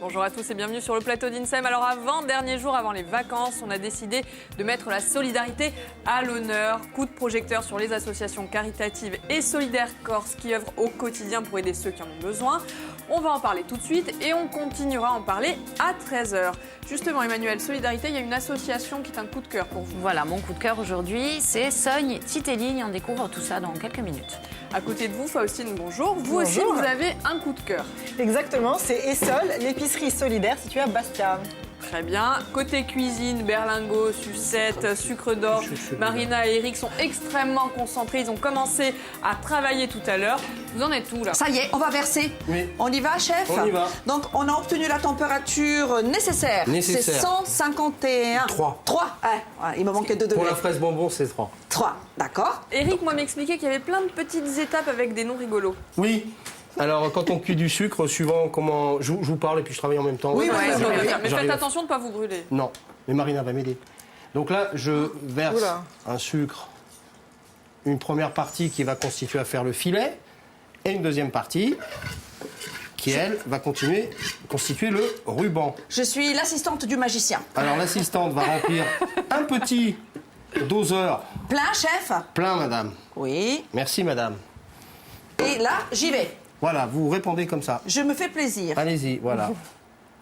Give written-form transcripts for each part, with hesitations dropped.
Bonjour à tous et bienvenue sur le plateau d'INSEM. Alors dernier jour avant les vacances, on a décidé de mettre la solidarité à l'honneur. Coup de projecteur sur les associations caritatives et solidaires corses qui œuvrent au quotidien pour aider ceux qui en ont besoin. On va en parler tout de suite et on continuera à en parler à 13h. Justement Emmanuel, Solidarité, il y a une association qui est un coup de cœur pour vous. Voilà, mon coup de cœur aujourd'hui, c'est Sogne Titelligne. On découvre tout ça dans quelques minutes. À côté de vous, Faustine, bonjour. Vous aussi, vous avez un coup de cœur. Exactement, c'est Essol, l'épicerie solidaire située à Bastia. Très bien. Côté cuisine, berlingot, sucette, sucre d'orge, Marina et Eric sont extrêmement concentrés. Ils ont commencé à travailler tout à l'heure. Vous en êtes où là? Ça y est, on va verser. Oui. On y va, chef? On y va. Donc, on a obtenu la température nécessaire. C'est 151. 3. 3. Il me manquait 2 degrés. Pour la fraise bonbon, c'est 3. 3, d'accord. Eric, moi, m'expliquait qu'il y avait plein de petites étapes avec des noms rigolos. Oui. Alors, quand on cuit du sucre, suivant comment... Je vous parle et puis je travaille en même temps. Oui, Ouais, oui, mais oui. faites attention de ne pas vous brûler. Non, mais Marina va m'aider. Donc là, je verse un sucre, une première partie qui va constituer à faire le filet, et une deuxième partie qui, elle, va constituer le ruban. Je suis l'assistante du magicien. Alors, l'assistante va remplir un petit doseur. Plein, chef? Plein, madame. Oui. Merci, madame. Et là, j'y vais. Voilà, vous répondez comme ça. Je me fais plaisir. Allez-y, voilà.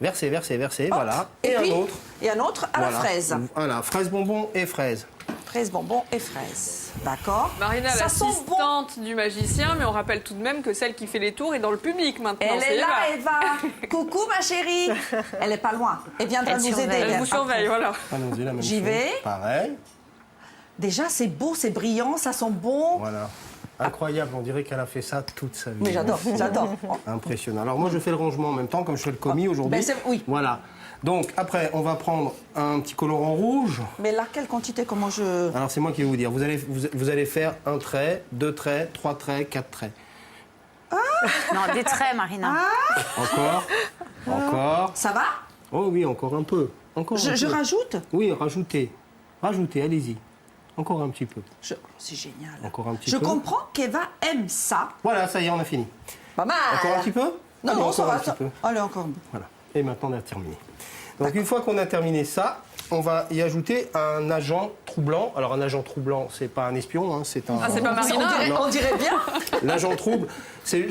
Versez, versez, versez, Hop. voilà. Et puis, un autre. Et un autre à Voilà. la fraise. Voilà, fraise bonbon et fraise. Fraise, bonbon et fraise. D'accord. Marina, Ça sent bon. l'assistante du magicien, mais on rappelle tout de même que celle qui fait les tours est dans le public maintenant. Elle c'est est là, Eva. Eva. Coucou, ma chérie. Elle est pas loin. Elle viendra Elle nous surveille. aider. Elle vous surveille, voilà. Allons-y, la même J'y chose. vais. Pareil. Déjà, c'est beau, c'est brillant, ça sent bon. Voilà. Incroyable, on dirait qu'elle a fait ça toute sa vie. Mais j'adore, j'adore. Impressionnant. Alors moi, je fais le rangement en même temps, comme je fais le commis aujourd'hui. Ben, oui. Voilà. Donc après, on va prendre un petit colorant rouge. Mais là, quelle quantité, comment je... Alors c'est moi qui vais vous dire. Vous allez faire un trait, 2 traits, 3 traits, 4 traits. Non, des traits, Marina. Encore. Encore. Ça va? Oh oui, encore un peu. Encore un Je peu. rajoute? Oui, rajoutez. Rajoutez, allez-y. Encore un petit peu. C'est génial. Encore un petit Je peu. comprends qu'Eva aime ça. Voilà, ça y est, on a fini. Pas mal. Encore un petit peu? Non, Allez, non, ça encore un va. petit peu. Allez, encore un peu. Voilà. Et maintenant, on a terminé. Donc, une fois qu'on a terminé ça, on va y ajouter un agent troublant. Alors, un agent troublant, c'est pas un espion, hein, c'est un... Ah, c'est pas Marina. On dirait bien. L'agent trouble, c'est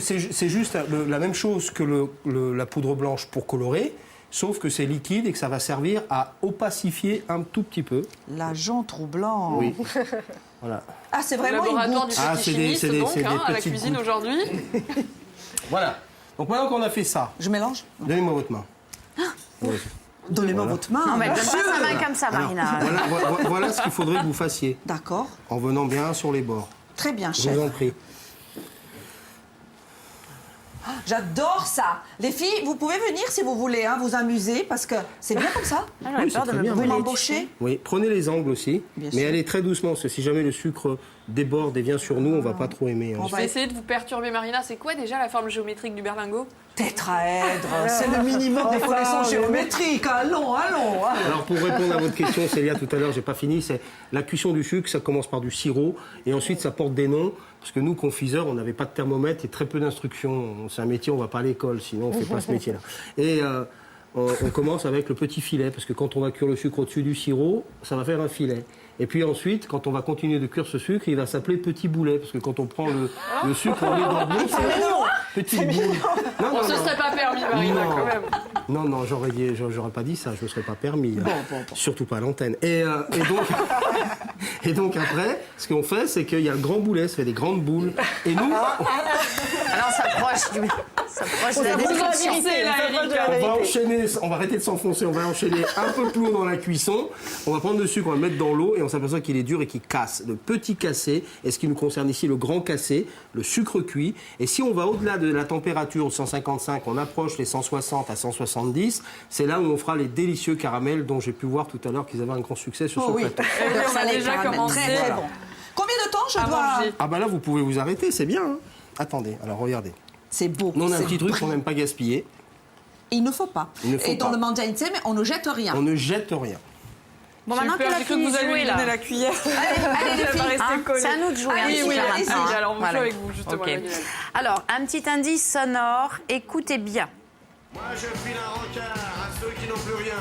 juste la même chose que la poudre blanche pour colorer, sauf que c'est liquide et que ça va servir à opacifier un tout petit peu. L'agent troublant. Oui. Voilà. Ah, c'est Au vraiment une laboratoire du goutte. petit c'est des- chimiste, c'est des- donc, c'est des à la petites cuisine gouttes. aujourd'hui. Voilà. Donc, maintenant qu'on a fait ça, Je mélange. donnez-moi votre main. Oui. Donnez-moi Voilà. votre main. Non, mais donne pas sa main comme ça, Alors, Marina. voilà ce qu'il faudrait que vous fassiez, D'accord. en venant bien sur les bords. Très bien, Je chef. vous en prie. J'adore ça. Les filles, vous pouvez venir si vous voulez, hein, vous amuser, parce que c'est bien comme ça. Ah, j'aurais Oui, peur c'est de très me bien. Vous brûler. m'embauchez. Oui, prenez les angles aussi, Bien mais sûr. allez très doucement, parce que si jamais le sucre déborde et vient sur nous, on va pas trop aimer. hein. On Je va vais essayer de vous perturber, Marina. C'est quoi déjà la forme géométrique du berlingot? Tétraèdre, c'est le minimum des connaissances géométriques. Allons, allons. Alors pour répondre à votre question, Célia, tout à l'heure, j'ai pas fini, c'est la cuisson du sucre, ça commence par du sirop, et ensuite ça porte des noms, parce que nous, confiseurs, on n'avait pas de thermomètre et très peu d'instructions. C'est un métier, on va pas à l'école, sinon on fait pas ce métier-là. Et on commence avec le petit filet, parce que quand on va cuire le sucre au-dessus du sirop, ça va faire un filet. Et puis ensuite, quand on va continuer de cuire ce sucre, il va s'appeler petit boulet, parce que quand on prend le sucre, on met dans le boule. Petit boule. Non, On se serait pas permis, Marina, Non. quand même. Non, j'aurais pas dit ça, je me serais pas permis. Surtout pas à l'antenne. Et donc après, ce qu'on fait, c'est qu'il y a le grand boulet, ça fait des grandes boules. Et nous, Alors, on s'approche de la Vous description. enfoncez, là, Eric. on va enchaîner, on va arrêter de s'enfoncer, on va enchaîner un peu plus haut dans la cuisson. On va prendre le sucre, on va le mettre dans l'eau et on s'aperçoit qu'il est dur et qu'il casse. Le petit cassé, et ce qui nous concerne ici, le grand cassé, le sucre cuit. Et si on va au-delà de la température 155, on approche les 160 à 170, c'est là où on fera les délicieux caramels dont j'ai pu voir tout à l'heure qu'ils avaient un grand succès sur ce Oh oui. plateau. On a Salé, déjà caramel. commencé. Très, très bon. Combien de temps? je dois... manger. Ah bah là, vous pouvez vous arrêter, c'est bien. Hein. Attendez, alors regardez. C'est beau. Nous, on a un c'est petit truc beau. qu'on n'aime pas gaspiller. Il ne faut pas. Il ne faut Et dans pas. le monde intime, on ne jette rien. On ne jette rien. Bon, maintenant Super, qu'elle a j'ai cru que fini vous de alliez jouer, lui là. donner la cuillère. Allez, les Elle va filles, rester collée. c'est à nous de jouer un Oui, petit oui, peu allez-y. maintenant, hein. Alors, on joue Voilà. avec vous, justement. Ok. Manuel. Alors, un petit indice sonore, écoutez bien. Moi je file un rencard à ceux qui n'ont plus rien,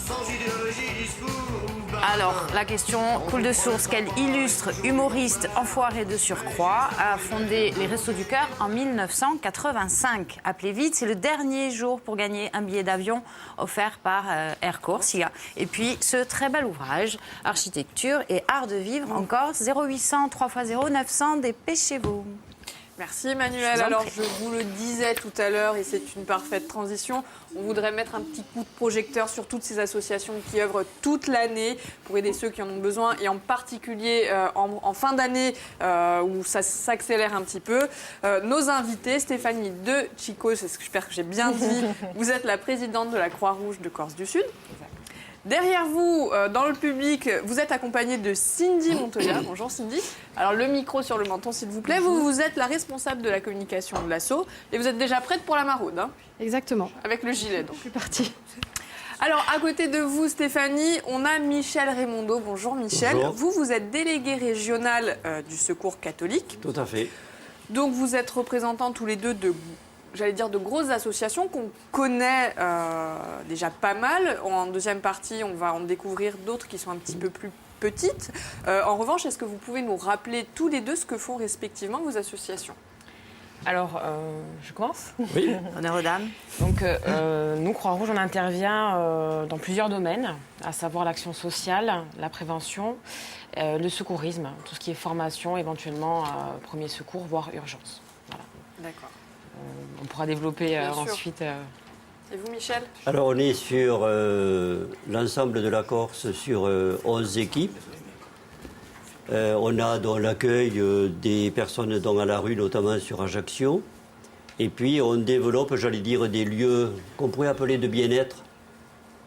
sans idéologie, discours ou barbarin. Alors, la question coule de source. Quel illustre humoriste enfoiré de surcroît a fondé les Restos du Cœur en 1985? Appelez vite, c'est le dernier jour pour gagner un billet d'avion offert par Air Corsia. Et puis, ce très bel ouvrage, Architecture et art de vivre en Corse, 0800 3x0 900, dépêchez-vous. Merci Je Emmanuel. vous en Alors prie. je vous le disais tout à l'heure et c'est une parfaite transition, on voudrait mettre un petit coup de projecteur sur toutes ces associations qui œuvrent toute l'année pour aider ceux qui en ont besoin et en particulier en fin d'année où ça s'accélère un petit peu. Nos invités, Stéphanie de Chico, j'espère que j'ai bien dit, vous êtes la présidente de la Croix-Rouge de Corse du Sud. Derrière vous, dans le public, vous êtes accompagnée de Cindy Montoya. Bonjour Cindy. Alors le micro sur le menton s'il vous plaît. Vous êtes la responsable de la communication de l'asso et vous êtes déjà prête pour la maraude, hein, Exactement. avec le gilet donc. C'est parti. Alors à côté de vous Stéphanie, on a Michel Raimondo. Bonjour Michel. Bonjour. Vous êtes délégué régional du Secours catholique. Tout à fait. Donc vous êtes représentants tous les deux de, j'allais dire, de grosses associations qu'on connaît déjà pas mal. En deuxième partie, on va en découvrir d'autres qui sont un petit peu plus petites. En revanche, est-ce que vous pouvez nous rappeler tous les deux ce que font respectivement vos associations? Alors, je commence. Oui. Honneur aux dames. Donc, nous, Croix-Rouge, on intervient dans plusieurs domaines, à savoir l'action sociale, la prévention, le secourisme, tout ce qui est formation, éventuellement premier secours, voire urgence. Voilà. D'accord. On pourra développer Bien sûr. ensuite. Et vous, Michel? Alors on est sur l'ensemble de la Corse sur 11 équipes. On a dans l'accueil des personnes dans la rue, notamment sur Ajaccio. Et puis on développe, j'allais dire, des lieux qu'on pourrait appeler de bien-être,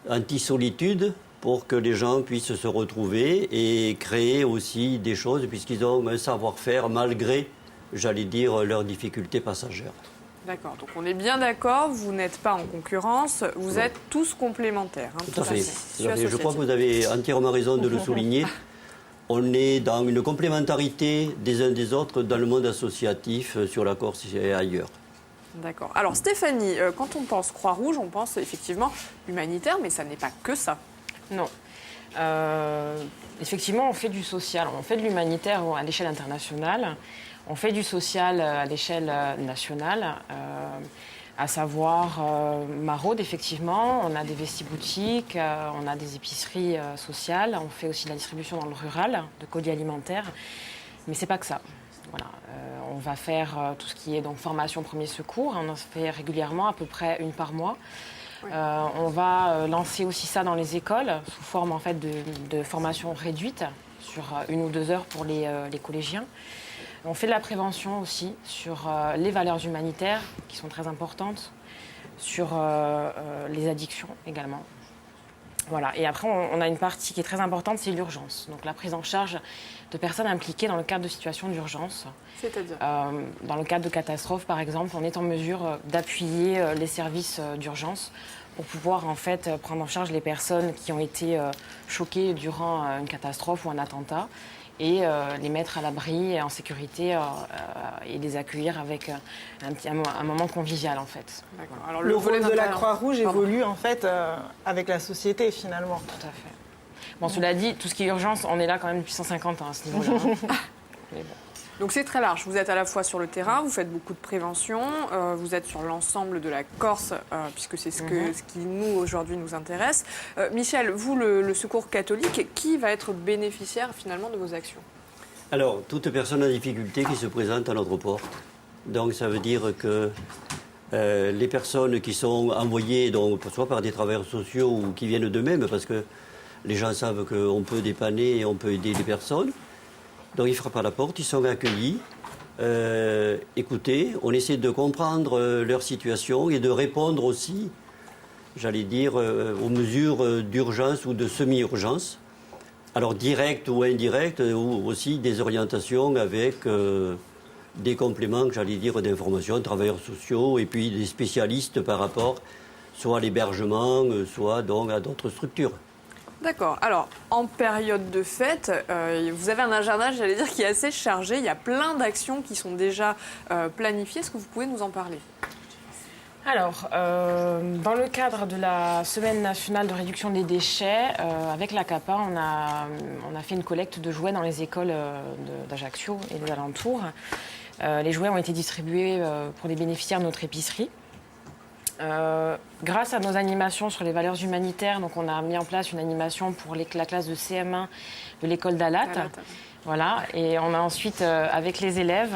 anti-solitude, pour que les gens puissent se retrouver et créer aussi des choses, puisqu'ils ont un savoir-faire malgré, j'allais dire, leurs difficultés passagères. D'accord. Donc on est bien d'accord, vous n'êtes pas en concurrence, vous Non. êtes tous complémentaires. hein, Tout à fait. tissu Tout à fait. Je crois que associatif. vous avez entièrement raison de le souligner. On est dans une complémentarité des uns des autres dans le monde associatif sur la Corse et ailleurs. D'accord. Alors Stéphanie, quand on pense Croix-Rouge, on pense effectivement humanitaire, mais ça n'est pas que ça. Non. Effectivement, on fait du social, on fait de l'humanitaire à l'échelle internationale, on fait du social à l'échelle nationale, à savoir maraude, effectivement. On a des vestiboutiques, on a des épiceries sociales, on fait aussi de la distribution dans le rural, de colis alimentaires, mais c'est pas que ça. Voilà. On va faire tout ce qui est donc formation premier secours, on en fait régulièrement, à peu près une par mois. On va lancer aussi ça dans les écoles sous forme en fait de formation réduite sur 1 ou 2 heures pour les collégiens. On fait de la prévention aussi sur les valeurs humanitaires qui sont très importantes, sur les addictions également. Voilà. Et après, on a une partie qui est très importante, c'est l'urgence. Donc la prise en charge de personnes impliquées dans le cadre de situations d'urgence. C'est-à-dire Dans le cadre de catastrophes, par exemple, on est en mesure d'appuyer les services d'urgence pour pouvoir en fait prendre en charge les personnes qui ont été choquées durant une catastrophe ou un attentat et les mettre à l'abri et en sécurité et les accueillir avec un moment convivial en fait. D'accord. Alors, Le volet rôle de la d'intérieur- Croix-Rouge Pardon. évolue en fait avec la société finalement. Tout à fait. Bon, cela dit, tout ce qui est urgence, on est là quand même depuis 150 ans à ce niveau-là. hein. Mais bon. Donc c'est très large. Vous êtes à la fois sur le terrain, vous faites beaucoup de prévention, vous êtes sur l'ensemble de la Corse, puisque c'est ce qui nous aujourd'hui nous intéresse. Michel, vous, le Secours catholique, qui va être bénéficiaire finalement de vos actions? Alors, toute personne en difficulté qui se présente à notre porte. Donc, ça veut dire que les personnes qui sont envoyées, donc, soit par des travailleurs sociaux ou qui viennent d'eux-mêmes, parce que les gens savent qu'on peut dépanner et on peut aider les personnes. Donc, ils frappent à la porte, ils sont accueillis, écoutés. On essaie de comprendre leur situation et de répondre aussi, j'allais dire, aux mesures d'urgence ou de semi-urgence. Alors direct ou indirect, ou aussi des orientations avec des compléments, j'allais dire, d'information, travailleurs sociaux et puis des spécialistes par rapport soit à l'hébergement, soit donc à d'autres structures. D'accord. Alors, en période de fête, vous avez un agenda, j'allais dire, qui est assez chargé. Il y a plein d'actions qui sont déjà planifiées. Est-ce que vous pouvez nous en parler ? Alors, dans le cadre de la Semaine nationale de réduction des déchets, avec la CAPA, on a fait une collecte de jouets dans les écoles d'Ajaccio et des alentours. Les jouets ont été distribués pour les bénéficiaires de notre épicerie. Grâce à nos animations sur les valeurs humanitaires, donc on a mis en place une animation pour la classe de CM1 de l'école d'Alat. Voilà, et on a ensuite, avec les élèves,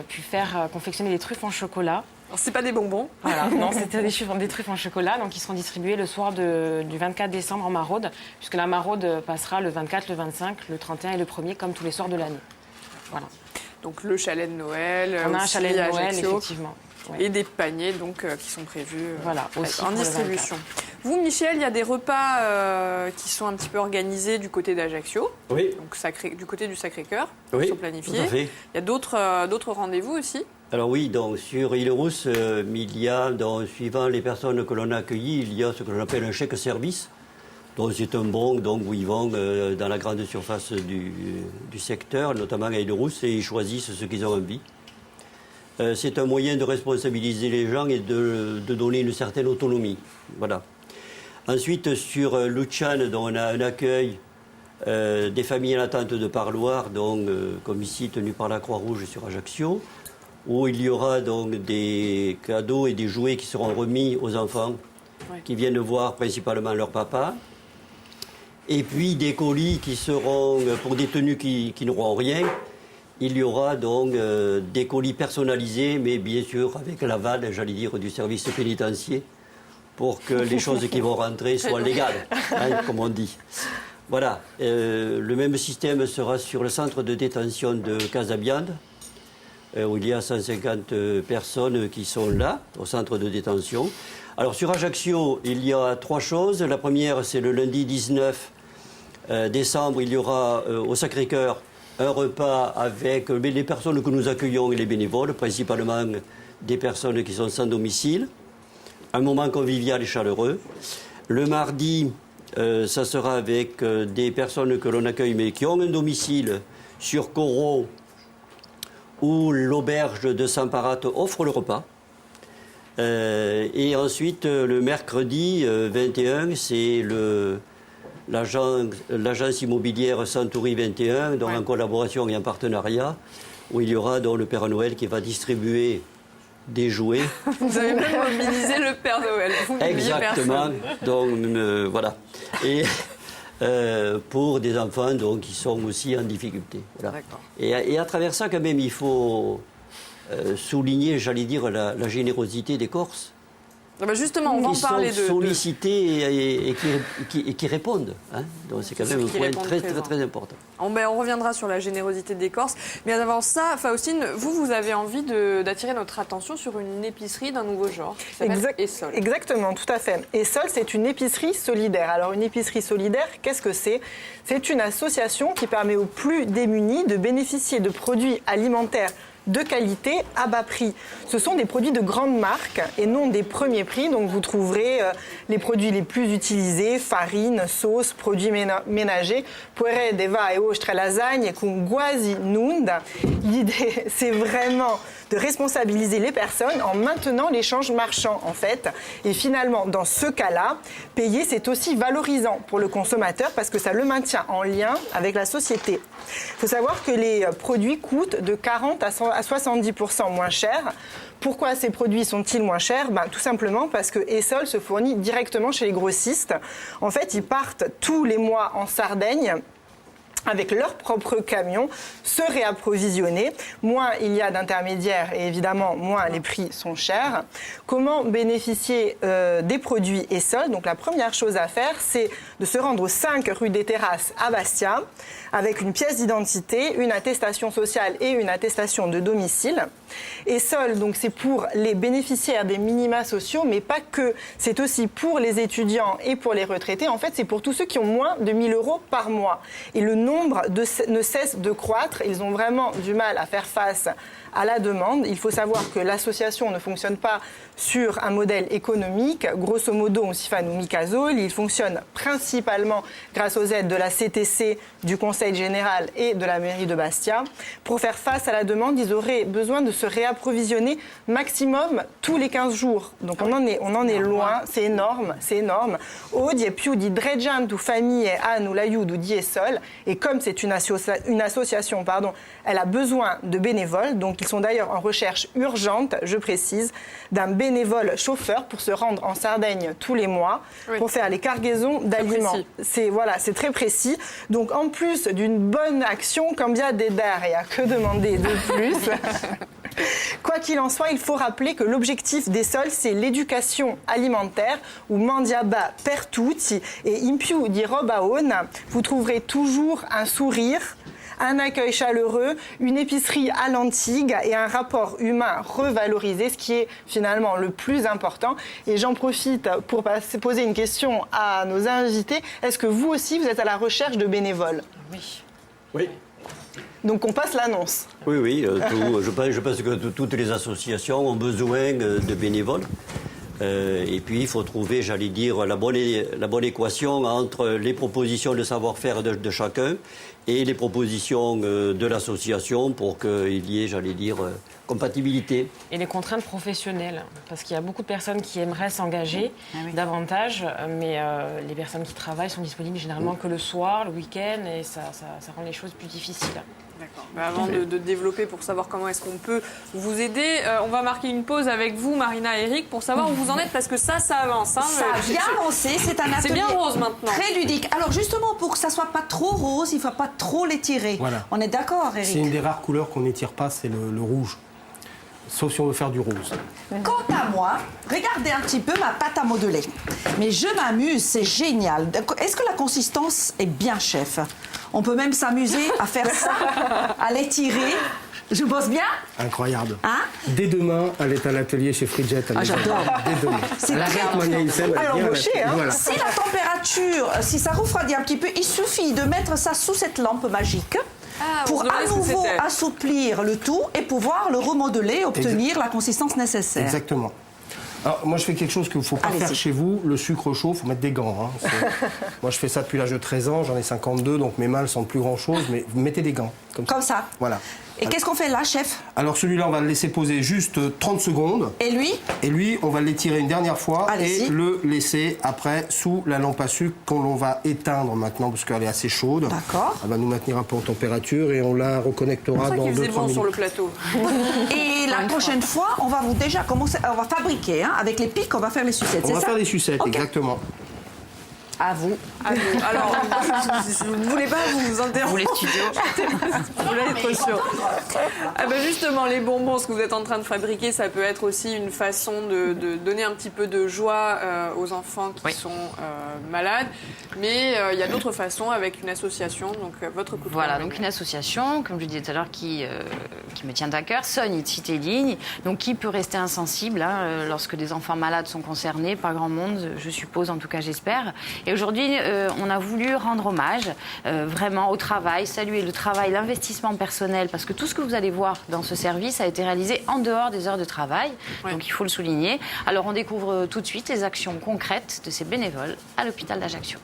pu faire confectionner des truffes en chocolat. Alors, c'est pas des bonbons. Voilà, non, c'était des truffes en chocolat, donc ils seront distribués le soir du 24 décembre en maraude, puisque la maraude passera le 24, le 25, le 31 et le 1er, comme tous les soirs de l'année. Voilà. Donc le chalet de Noël. On a un aussi chalet de à Noël, Ajaccio. effectivement. Ouais. Et des paniers donc, qui sont prévus Voilà, aussi en pour le distribution. Vous, Michel, il y a des repas qui sont un petit peu organisés du côté d'Ajaccio, Oui. donc du côté du Sacré-Cœur, qui Oui, sont planifiés. tout à fait. Il y a d'autres rendez-vous aussi. Alors oui, donc sur Île-Rousse, il y a, donc, suivant les personnes que l'on a accueillies, il y a ce que l'on appelle un chèque service. Donc c'est un bon donc, où ils vont dans la grande surface du secteur, notamment à Île-Rousse, et ils choisissent ce qu'ils ont envie. C'est un moyen de responsabiliser les gens et de donner une certaine autonomie. Voilà. Ensuite, sur Luchan, on a un accueil des familles en attente de parloir, donc, comme ici tenu par la Croix-Rouge sur Ajaccio, où il y aura donc des cadeaux et des jouets qui seront remis aux enfants qui viennent voir principalement leur papa. Et puis des colis qui seront pour des tenues qui n'auront rien. Il y aura donc des colis personnalisés, mais bien sûr avec l'aval, j'allais dire, du service pénitentiaire, pour que les choses qui vont rentrer soient légales, hein, comme on dit. Voilà. Le même système sera sur le centre de détention de Casabiande, où il y a 150 personnes qui sont là, au centre de détention. Alors sur Ajaccio, il y a 3 choses. La première, c'est le lundi 19 décembre, il y aura au Sacré-Cœur un repas avec les personnes que nous accueillons et les bénévoles, principalement des personnes qui sont sans domicile. Un moment convivial et chaleureux. Le mardi, ça sera avec des personnes que l'on accueille mais qui ont un domicile sur Corot, où l'auberge de Samparat offre le repas. Et ensuite, le mercredi 21, c'est l'agence immobilière Century 21, donc en collaboration et en partenariat, où il y aura donc le Père Noël qui va distribuer des jouets. Vous avez même mobilisé le Père Noël. Vous exactement. Donc voilà. Et pour des enfants donc, qui sont aussi en difficulté. Voilà. Et à travers ça, quand même, il faut souligner, j'allais dire, la générosité des Corses. Ah bah justement, on va en parler sont sollicités et qui répondent. Hein. Donc c'est quand même un point très important. On reviendra sur la générosité des Corses. Mais avant ça, Faustine, vous avez envie d'attirer notre attention sur une épicerie d'un nouveau genre qui s'appelle Essol. Exactement, tout à fait. Essol, c'est une épicerie solidaire. Alors une épicerie solidaire, qu'est-ce que c'est ? C'est une association qui permet aux plus démunis de bénéficier de produits alimentaires de qualité à bas prix. Ce sont des produits de grande marque et non des premiers prix. Donc vous trouverez les produits les plus utilisés, farine, sauce, produits ménagers, puere deva e ostre lasagne con quasi nunda. L'idée, c'est vraiment de responsabiliser les personnes en maintenant l'échange marchand, en fait. Et finalement, dans ce cas-là, payer, c'est aussi valorisant pour le consommateur parce que ça le maintient en lien avec la société. Il faut savoir que les produits coûtent de 40 à 70% moins cher. Pourquoi ces produits sont-ils moins chers ? Tout simplement parce que Essol se fournit directement chez les grossistes. En fait, ils partent tous les mois en Sardaigne avec leurs propres camions, se réapprovisionner. Moins il y a d'intermédiaires et évidemment moins les prix sont chers. Comment bénéficier des produits Essol? Donc la première chose à faire, c'est de se rendre aux 5 rue des Terrasses à Bastia avec une pièce d'identité, une attestation sociale et une attestation de domicile. Essol, donc c'est pour les bénéficiaires des minima sociaux, mais pas que. C'est aussi pour les étudiants et pour les retraités. En fait, c'est pour tous ceux qui ont moins de 1 000 € par mois. Et le nombre ne cesse de croître. Ils ont vraiment du mal à faire face à la demande. Il faut savoir que l'association ne fonctionne pas sur un modèle économique. Grosso modo, on s'y fait nous Micasol. Il fonctionne principalement grâce aux aides de la CTC, du Conseil général et de la mairie de Bastia. Pour faire face à la demande, ils auraient besoin de se réapprovisionner maximum tous les 15 jours. Donc on en est loin, c'est énorme, c'est énorme. Odie più di 300 famille hanno l'aiuto di Essol. Et comme c'est une association, elle a besoin de bénévoles. Donc ils sont d'ailleurs en recherche urgente, je précise, d'un bénévole chauffeur pour se rendre en Sardaigne tous les mois pour faire les cargaisons d'aliments. C'est très précis. Donc en plus d'une bonne action, combien d'aider et à que demander de plus? Quoi qu'il en soit, il faut rappeler que l'objectif d'Essol, c'est l'éducation alimentaire ou mandiaba per tutti et in più di roba ona. Vous trouverez toujours un sourire, un accueil chaleureux, une épicerie à l'antigue et un rapport humain revalorisé, ce qui est finalement le plus important. Et j'en profite pour poser une question à nos invités. Est-ce que vous aussi, vous êtes à la recherche de bénévoles? Oui. Donc on passe l'annonce. Oui, je pense que toutes les associations ont besoin de bénévoles. Et puis il faut trouver, j'allais dire, la bonne équation entre les propositions de savoir-faire de chacun et les propositions de l'association pour qu'il y ait, j'allais dire, compatibilité. Et les contraintes professionnelles, parce qu'il y a beaucoup de personnes qui aimeraient s'engager davantage, mais les personnes qui travaillent sont disponibles généralement que le soir, le week-end, et ça rend les choses plus difficiles. D'accord. Avant de développer pour savoir comment est-ce qu'on peut vous aider, on va marquer une pause avec vous, Marina et Eric, pour savoir où vous en êtes, parce que ça avance. Hein, ça a bien avancé, c'est un atelier c'est bien rose maintenant. Très ludique. Alors justement, pour que ça soit pas trop rose, il ne faut pas trop l'étirer. Voilà. On est d'accord, Eric? C'est une des rares couleurs qu'on n'étire pas, c'est le rouge. Sauf si on veut faire du rose. Quant à moi, regardez un petit peu ma pâte à modeler. Mais je m'amuse, c'est génial. Est-ce que la consistance est bien, chef? On peut même s'amuser à faire ça, à l'étirer. Je bosse bien? Incroyable. Hein? Dès demain, elle est à l'atelier chez Fridjet. J'adore. Dès demain. C'est la très Mania Insem, elle Alors, vient à embauché, l'atelier. hein. Voilà. Si la température, si ça refroidit un petit peu, il suffit de mettre ça sous cette lampe magique pour à nouveau assouplir le tout et pouvoir le remodeler et obtenir la consistance nécessaire. Exactement. Alors, moi, je fais quelque chose qu'il ne faut pas faire chez vous. Le sucre chaud, il faut mettre des gants. Hein. Moi, je fais ça depuis l'âge de 13 ans. J'en ai 52, donc mes mains ne sentent plus grand-chose. Mais vous mettez des gants. Comme ça. Voilà. Et qu'est-ce qu'on fait là, chef? Alors, celui-là, on va le laisser poser juste 30 secondes. Et lui? Et lui, on va l'étirer une dernière fois Allez-y. et le laisser après sous la lampe à sucre qu'on va éteindre maintenant parce qu'elle est assez chaude. D'accord. Elle va nous maintenir un peu en température et on la reconnectera dans 2-3 minutes. C'est bon sur le plateau. Et la prochaine fois, on va déjà commencer, on va fabriquer, hein, avec les pics, on va faire les sucettes, On c'est va ça? faire des sucettes, Ok. exactement. À vous. Alors, je ne voulais pas vous interrompre. Vous les studios. Je voulais être sûre. Ah ben justement, les bonbons, ce que vous êtes en train de fabriquer, ça peut être aussi une façon de donner un petit peu de joie aux enfants qui sont malades. Mais il y a d'autres façons avec une association, donc votre coup de Voilà, cœur. donc une association, comme je disais tout à l'heure, qui me tient à cœur, Sogne Cité Ligne, donc qui peut rester insensible hein, lorsque des enfants malades sont concernés, pas grand monde, je suppose, en tout cas j'espère. Et aujourd'hui, on a voulu rendre hommage vraiment au travail, saluer le travail, l'investissement personnel, parce que tout ce que vous allez voir dans ce service a été réalisé en dehors des heures de travail, donc il faut le souligner. Alors on découvre tout de suite les actions concrètes de ces bénévoles à l'hôpital d'Ajaccio.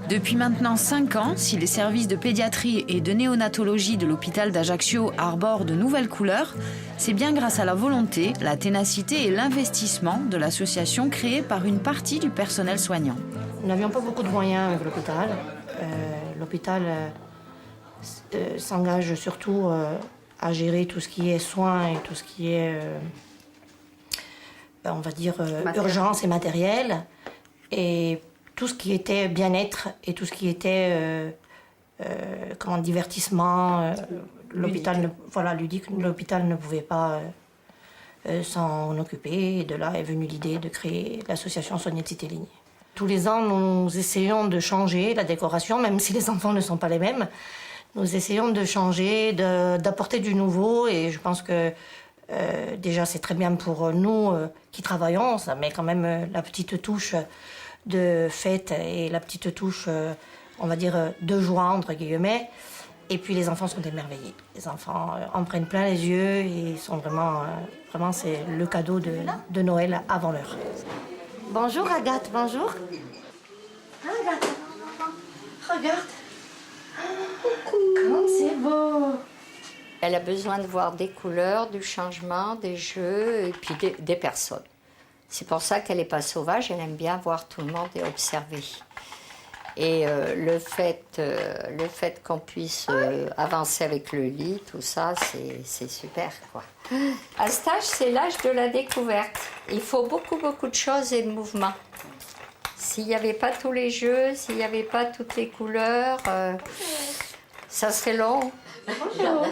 Depuis maintenant 5 ans, si les services de pédiatrie et de néonatologie de l'hôpital d'Ajaccio arborent de nouvelles couleurs, c'est bien grâce à la volonté, la ténacité et l'investissement de l'association créée par une partie du personnel soignant. Nous n'avions pas beaucoup de moyens avec l'hôpital. L'hôpital s'engage surtout à gérer tout ce qui est soins et tout ce qui est, on va dire, urgence et matériel. Et tout ce qui était bien-être et tout ce qui était divertissement. L'hôpital, ludique, l'hôpital ne pouvait pas s'en occuper. Et de là est venue l'idée de créer l'association Sonia Cité-Ligne. Tous les ans, nous essayons de changer la décoration, même si les enfants ne sont pas les mêmes. Nous essayons de changer, d'apporter du nouveau. Et je pense que déjà, c'est très bien pour nous qui travaillons. Ça met quand même la petite touche de fête et la petite touche, on va dire, de joie, entre guillemets. Et puis les enfants sont émerveillés. Les enfants en prennent plein les yeux et sont vraiment c'est le cadeau de Noël avant l'heure. Bonjour Agathe, bonjour. Agathe, regarde. Comme c'est beau. Elle a besoin de voir des couleurs, du changement, des jeux et puis des personnes. C'est pour ça qu'elle n'est pas sauvage, elle aime bien voir tout le monde et observer. Et le fait qu'on puisse avancer avec le lit, tout ça, c'est super, quoi. À cet âge, c'est l'âge de la découverte. Il faut beaucoup, beaucoup de choses et de mouvements. S'il n'y avait pas tous les jeux, s'il n'y avait pas toutes les couleurs, ça serait long. Bonjour.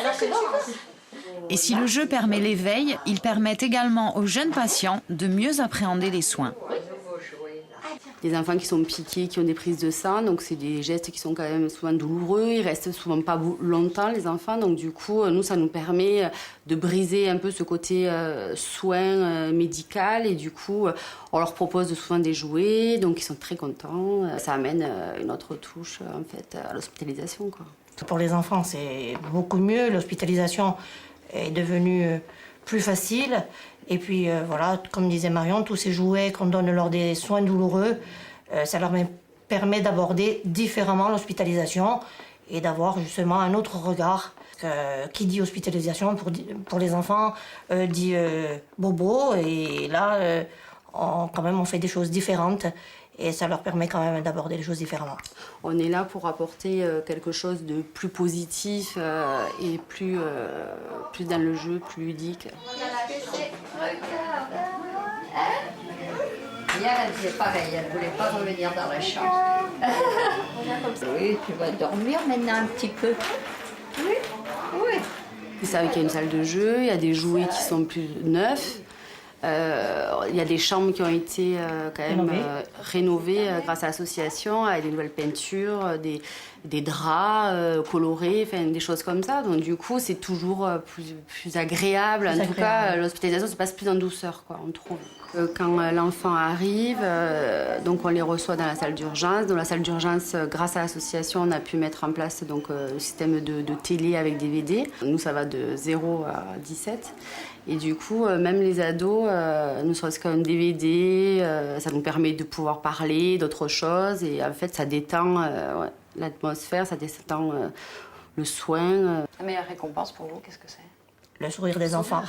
Qu'est-ce que c'est? Et si le jeu permet l'éveil, il permet également aux jeunes patients de mieux appréhender les soins. Des enfants qui sont piqués, qui ont des prises de sang, donc c'est des gestes qui sont quand même souvent douloureux, ils restent souvent pas longtemps les enfants, donc du coup nous ça nous permet de briser un peu ce côté soin médical et du coup on leur propose souvent des jouets, donc ils sont très contents, ça amène une autre touche en fait à l'hospitalisation, quoi. Pour les enfants c'est beaucoup mieux, l'hospitalisation est devenue plus facile. Et puis voilà, comme disait Marion, tous ces jouets qu'on donne lors des soins douloureux, ça leur permet d'aborder différemment l'hospitalisation et d'avoir justement un autre regard. Qui dit hospitalisation pour les enfants dit bobo, et là quand même on fait des choses différentes. Et ça leur permet quand même d'aborder les choses différemment. On est là pour apporter quelque chose de plus positif et plus dans le jeu, plus ludique. Hier, elle faisait pareil, elle ne voulait pas revenir dans la chambre. Oui, tu vas dormir maintenant un petit peu. Oui, oui. Vous savez qu'il y a une salle de jeu, il y a des jouets qui sont plus neufs. Il y a des chambres qui ont été quand même rénovées grâce à l'association, avec des nouvelles peintures, des draps colorés, des choses comme ça. Donc du coup, c'est toujours plus agréable. En tout cas, l'hospitalisation se passe plus en douceur, quoi, on trouve. Quand l'enfant arrive, donc on les reçoit dans la salle d'urgence. Dans la salle d'urgence, grâce à l'association, on a pu mettre en place donc, un système de télé avec DVD. Nous, ça va de 0 à 17. Et du coup, même les ados, nous serait-ce qu'un DVD, ça nous permet de pouvoir parler d'autres choses. Et en fait, ça détend l'atmosphère, ça détend le soin. La meilleure récompense pour vous, qu'est-ce que c'est? Le sourire des enfants.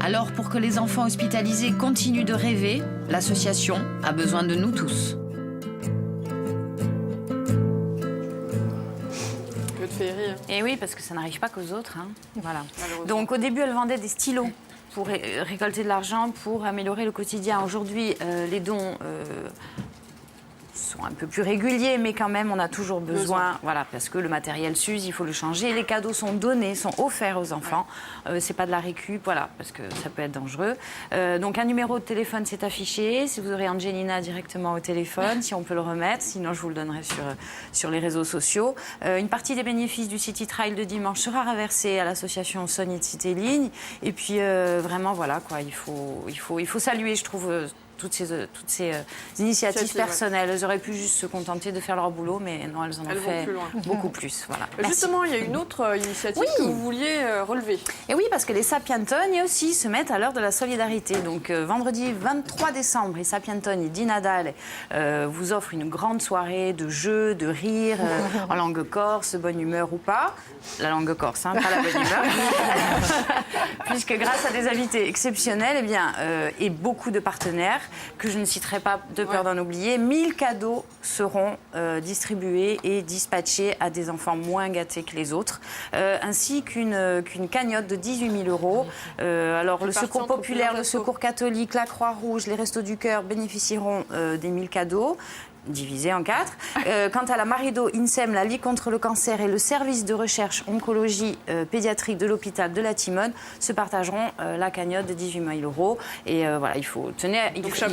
Alors, pour que les enfants hospitalisés continuent de rêver, l'association a besoin de nous tous. Que de féerie. Et oui, parce que ça n'arrive pas qu'aux autres. Hein. Voilà. Donc, au début, elle vendait des stylos pour récolter de l'argent, pour améliorer le quotidien. Aujourd'hui, les dons sont un peu plus réguliers, mais quand même, on a toujours besoin, voilà, parce que le matériel s'use, il faut le changer. Les cadeaux sont donnés, sont offerts aux enfants. C'est pas de la récup, voilà, parce que ça peut être dangereux. Donc, un numéro de téléphone s'est affiché. Si vous aurez Angelina directement au téléphone, si on peut le remettre, sinon je vous le donnerai sur les réseaux sociaux. Une partie des bénéfices du City Trail de dimanche sera reversée à l'association Sonia Cité-Ligne. Et puis, vraiment, voilà, quoi, il faut saluer, je trouve, toutes ces initiatives personnelles. Elles auraient pu juste se contenter de faire leur boulot, mais non, elles en ont fait beaucoup plus. Voilà. Justement, il y a une autre initiative que vous vouliez relever. Et oui, parce que les Sapientoni aussi se mettent à l'heure de la solidarité. Donc, vendredi 23 décembre, les Sapientoni d'Inadal vous offrent une grande soirée de jeux, de rires, en langue corse, bonne humeur ou pas. La langue corse, hein, pas la bonne humeur. Puisque grâce à des invités exceptionnels, eh bien, et beaucoup de partenaires, que je ne citerai pas de peur d'en oublier. 1000 cadeaux seront distribués et dispatchés à des enfants moins gâtés que les autres, ainsi qu'une cagnotte de 18 000 €. Alors, le Secours populaire, le Secours catholique, la Croix-Rouge, les Restos du Cœur bénéficieront des 1000 cadeaux. Divisé en 4. Quant à la Marido, INSEM, la Ligue contre le cancer et le service de recherche oncologie pédiatrique de l'hôpital de la Timone se partageront la cagnotte de 18 000 €. Et voilà, il faut tenir.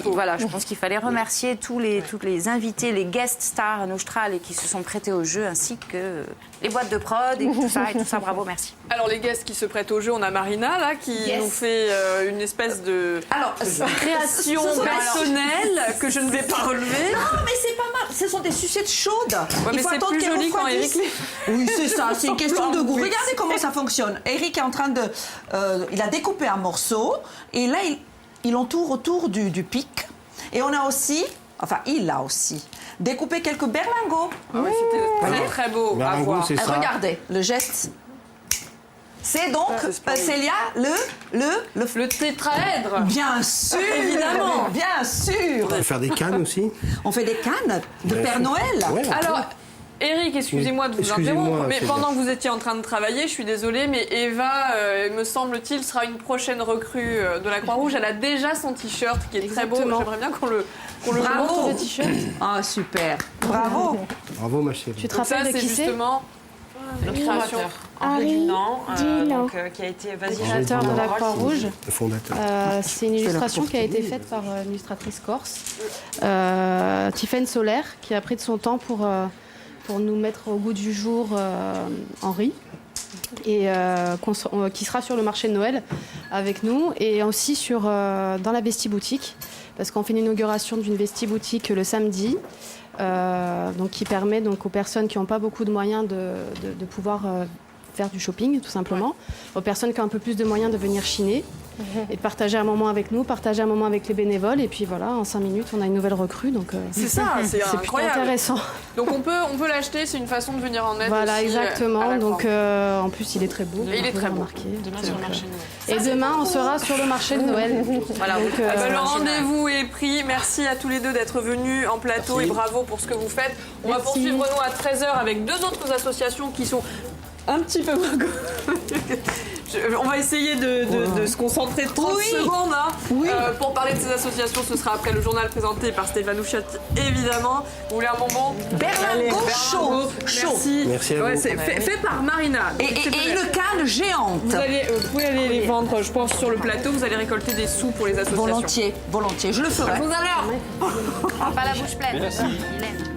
Voilà, je pense qu'il fallait remercier tous les invités, les guest stars Noustral et qui se sont prêtés au jeu, ainsi que les boîtes de prod et tout ça. Bravo, merci. Alors, les guests qui se prêtent au jeu, on a Marina là qui nous fait une espèce de création personnelle que je ne vais pas relever. Non, mais c'est pas mal. Ce sont des sucettes chaudes. Ouais, mais c'est plus joli quand Eric les... Oui, c'est ça. C'est une question de goût. Regardez comment ça fonctionne. Eric est en train de... il a découpé un morceau et là, il entoure autour du pic. Et on a aussi... Enfin, il a aussi découpé quelques berlingots. Ah ouais, c'était très très beau à voir. Regardez, le geste... C'est donc, Célia, le tétraèdre. Bien sûr, évidemment, bien sûr. On peut faire des cannes aussi. On fait des cannes de Père Noël. Ouais, alors, Eric, excusez-moi de vous interrompre, mais pendant que vous étiez en train de travailler, je suis désolée, mais Eva, me semble-t-il, sera une prochaine recrue de la Croix-Rouge. Elle a déjà son t-shirt qui est très beau. J'aimerais bien qu'on le montre, le t-shirt. Ah, super. Bravo. Bravo, ma chérie. Tu te rappelles de qui c'est ? Justement le créateur, Henri Dunant, qui a été créateur de la Croix-Rouge. Le fondateur. C'est une illustration qui a été faite par une illustratrice corse, Tiffaine Solaire, qui a pris de son temps pour nous mettre au goût du jour Henri, et qui sera sur le marché de Noël avec nous, et aussi dans la Vesti-Boutique, parce qu'on fait une inauguration d'une Vesti-Boutique le samedi. Donc qui permet donc aux personnes qui n'ont pas beaucoup de moyens de pouvoir faire du shopping, tout simplement. Aux personnes qui ont un peu plus de moyens de venir chiner et de partager un moment avec nous, partager un moment avec les bénévoles. Et puis voilà, en 5 minutes, on a une nouvelle recrue. Donc c'est ça, c'est incroyable. Intéressant. Donc on peut l'acheter, c'est une façon de venir en aide. Voilà, aussi, exactement. Donc en plus, il est très beau. Il est très beau. Demain sur le marché de Noël. Et demain, on sera sur le marché de Noël. Voilà, donc, le rendez-vous est pris. Merci à tous les deux d'être venus en plateau et bravo pour ce que vous faites. On va poursuivre nous à 13h avec 2 autres associations qui sont un petit peu moins... On va essayer de se concentrer 30 secondes. Pour parler de ces associations, ce sera après le journal présenté par Stéphane Ouchat, évidemment. Vous voulez un bonbon ? Berlingot chaud. Merci à vous. C'est fait par Marina. Et une canne géante. Vous pouvez aller les vendre, je pense, sur le plateau. Vous allez récolter des sous pour les associations. Volontiers, je le ferai. À tout à l'heure. Pas la bouche pleine. Merci. Hélène.